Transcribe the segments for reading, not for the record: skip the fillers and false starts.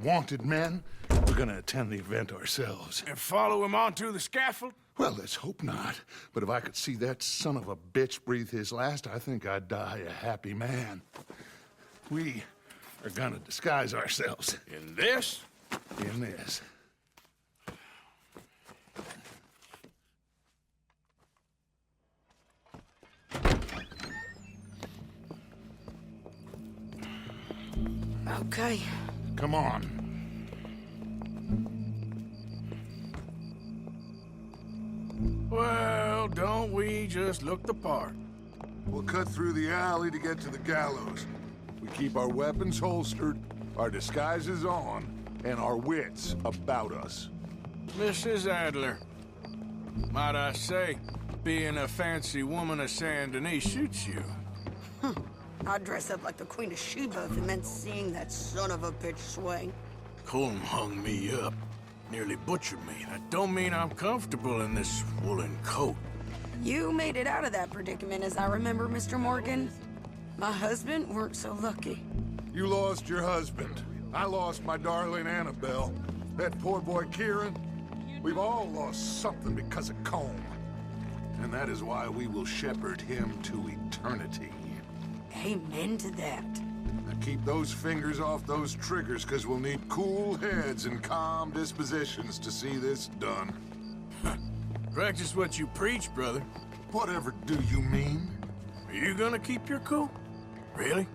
wanted men. We're gonna attend the event ourselves. And follow him onto the scaffold? Well, let's hope not. But if I could see that son of a bitch breathe his last, I think I'd die a happy man. We are gonna disguise ourselves. In this? In this. Okay. Come on. Well, don't we just look the part? We'll cut through the alley to get to the gallows. We keep our weapons holstered, our disguises on, and our wits about us. Mrs. Adler, might I say, being a fancy woman of Saint Denis shoots you. I'd dress up like the Queen of Sheba if it meant seeing that son of a bitch swing. Colm hung me up, nearly butchered me. That don't mean I'm comfortable in this woolen coat. You made it out of that predicament, as I remember, Mr. Morgan. My husband weren't so lucky. You lost your husband. I lost my darling Annabelle. That poor boy Kieran. We've all lost something because of Colm. And that is why we will shepherd him to eternity. Amen to that. Now keep those fingers off those triggers, because we'll need cool heads and calm dispositions to see this done. Practice what you preach, brother. Whatever do you mean? Are you gonna keep your cool? Really?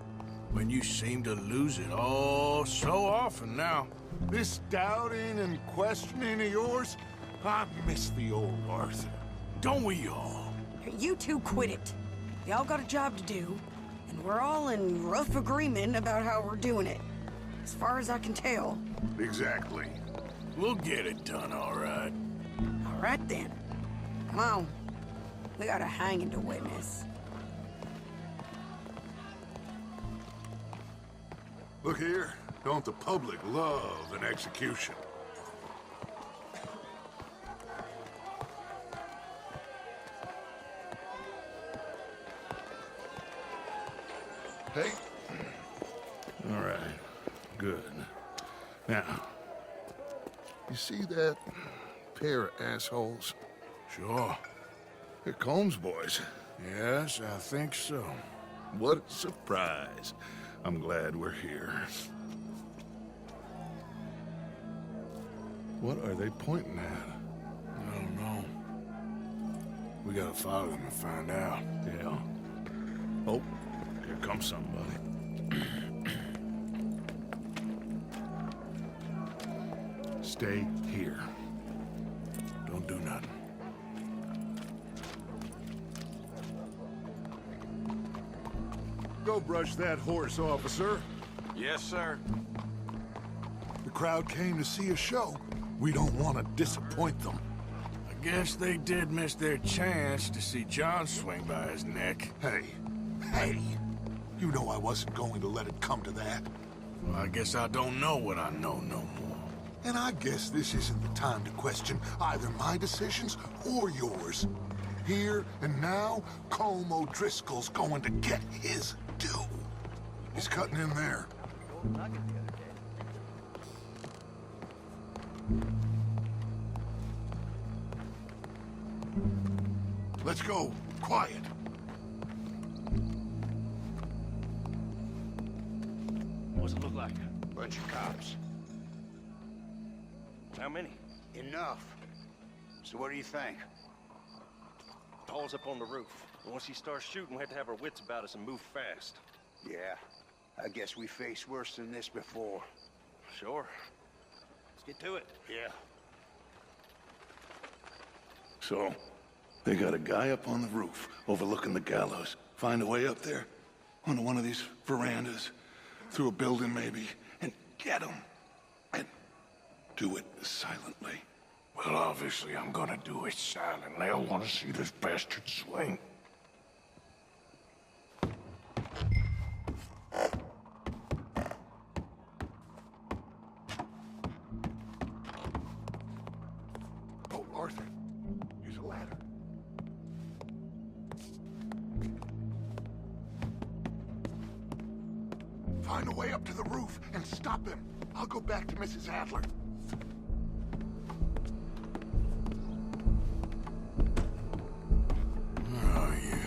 When you seem to lose it all so often now. This doubting and questioning of yours, I miss the old Arthur. Don't we all? You two quit it. Y'all got a job to do, and we're all in rough agreement about how we're doing it. As far as I can tell. Exactly. We'll get it done, all right. All right, then. Come on. We got a hanging to witness. Look here, don't the public love an execution? Hey. All right. Good. Now, you see that pair of assholes? Sure. They're Combs boys. Yes, I think so. What a surprise. I'm glad we're here. What are they pointing at? I don't know. We gotta follow them and find out. Yeah. Oh, here comes somebody. Stay here. Don't do nothing. Go brush that horse, officer. Yes, sir. The crowd came to see a show. We don't want to disappoint them. I guess they did miss their chance to see John swing by his neck. Hey, you know I wasn't going to let it come to that. Well, I guess I don't know what I know no more. And I guess this isn't the time to question either my decisions or yours. Here and now, Colm O'Driscoll's going to get his due. He's cutting in there. Let's go. Quiet. What's it look like? Bunch of cops. How many? Enough. So what do you think? Paul's up on the roof. Once he starts shooting, we have to have our wits about us and move fast. Yeah, I guess we faced worse than this before. Sure. Let's get to it. Yeah. So, they got a guy up on the roof overlooking the gallows. Find a way up there, onto one of these verandas, through a building maybe, and get him. And do it silently. Well, obviously I'm gonna do it silently. I want to see this bastard swing. Oh, Arthur, use a ladder. Find a way up to the roof and stop him. I'll go back to Mrs. Adler. Oh, yeah.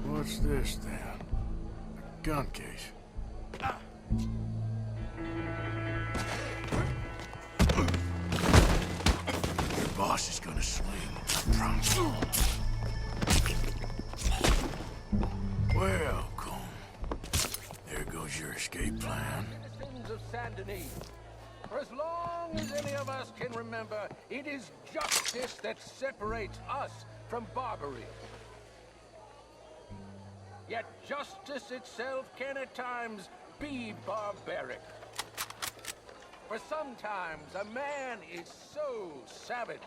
What's this, then? A gun case. Your boss is gonna swing. I promise. Well, Colm. There goes your escape plan. Citizens of Saint Denis, for as long as any of us can remember, it is justice that separates us from barbary. Yet justice itself can at times be barbaric. For sometimes a man is so savage,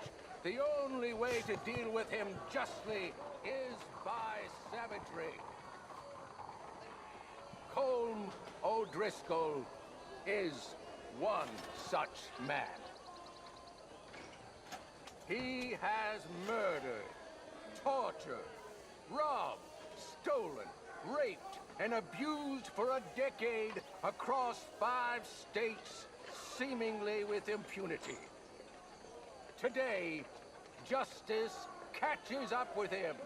the only way to deal with him justly is by savagery. Colm O'Driscoll is one such man. He has murdered, tortured, robbed, stolen, raped, and abused for a decade across 5 states, seemingly with impunity. Today, justice catches up with him.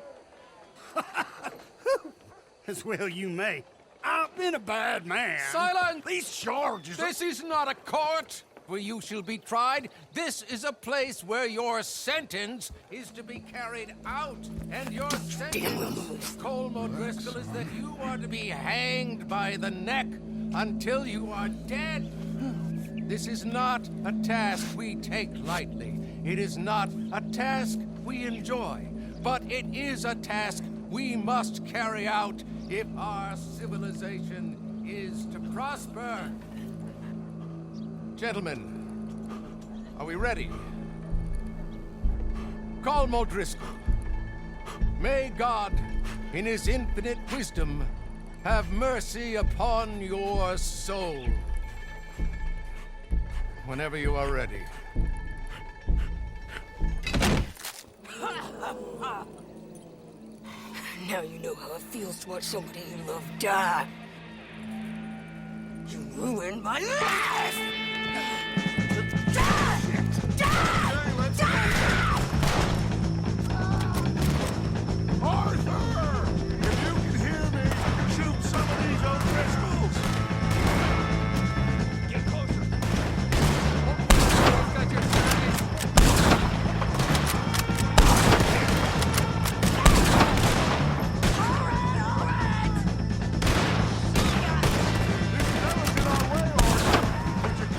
As well you may. I've been a bad man. Silence! These charges... This is not a court where you shall be tried. This is a place where your sentence is to be carried out. And your sentence, Colm O'Driscoll, is that you are to be hanged by the neck until you are dead. This is not a task we take lightly. It is not a task we enjoy. But it is a task we must carry out if our civilization is to prosper. Gentlemen, are we ready? Colm O'Driscoll, may God, in his infinite wisdom, have mercy upon your soul. Whenever you are ready. Now you know how it feels to watch somebody you love die. You ruined my life! Arthur! If you can hear me, shoot some of these O'Driscolls! Get closer! Got your size. This fella's in our way, Arthur! But you're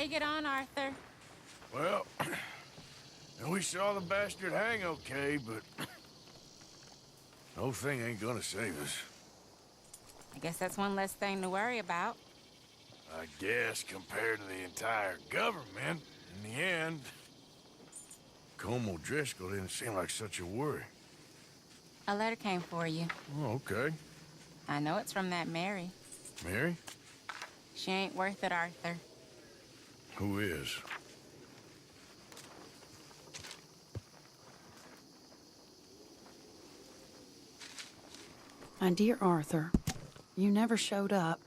you get on, Arthur? Well, we saw the bastard hang okay, but the whole thing ain't gonna save us. I guess that's one less thing to worry about. I guess compared to the entire government, in the end, Colm O'Driscoll didn't seem like such a worry. A letter came for you. Oh, okay. I know it's from that Mary. Mary? She ain't worth it, Arthur. Who is? My dear Arthur, you never showed up.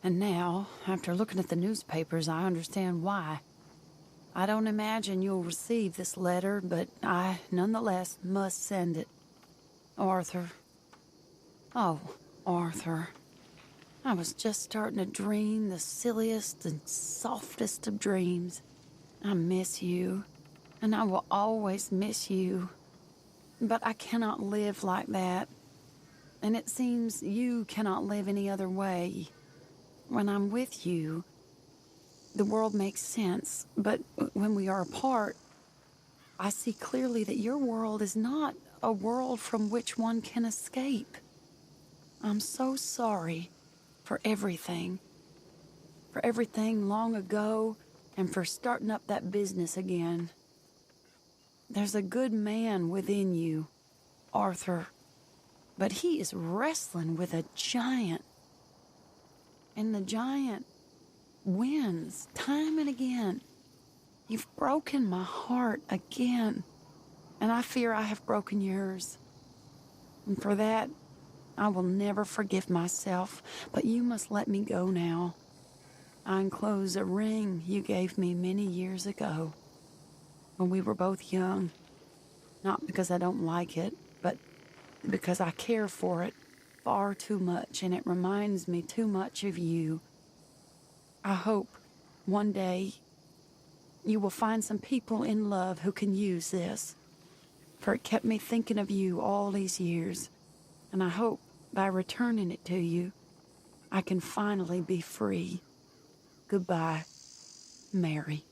And now, after looking at the newspapers, I understand why. I don't imagine you'll receive this letter, but I, nonetheless, must send it. Arthur. Oh, Arthur. I was just starting to dream the silliest and softest of dreams. I miss you, and I will always miss you. But I cannot live like that. And it seems you cannot live any other way. When I'm with you, the world makes sense, but when we are apart, I see clearly that your world is not a world from which one can escape. I'm so sorry for everything long ago, and for starting up that business again. There's a good man within you, Arthur, but he is wrestling with a giant. And the giant wins time and again. You've broken my heart again, and I fear I have broken yours. And for that, I will never forgive myself, but you must let me go now. I enclose a ring you gave me many years ago, when we were both young. Not because I don't like it, but because I care for it far too much, and it reminds me too much of you. I hope one day you will find some people in love who can use this, for it kept me thinking of you all these years, and I hope by returning it to you, I can finally be free. Goodbye, Mary.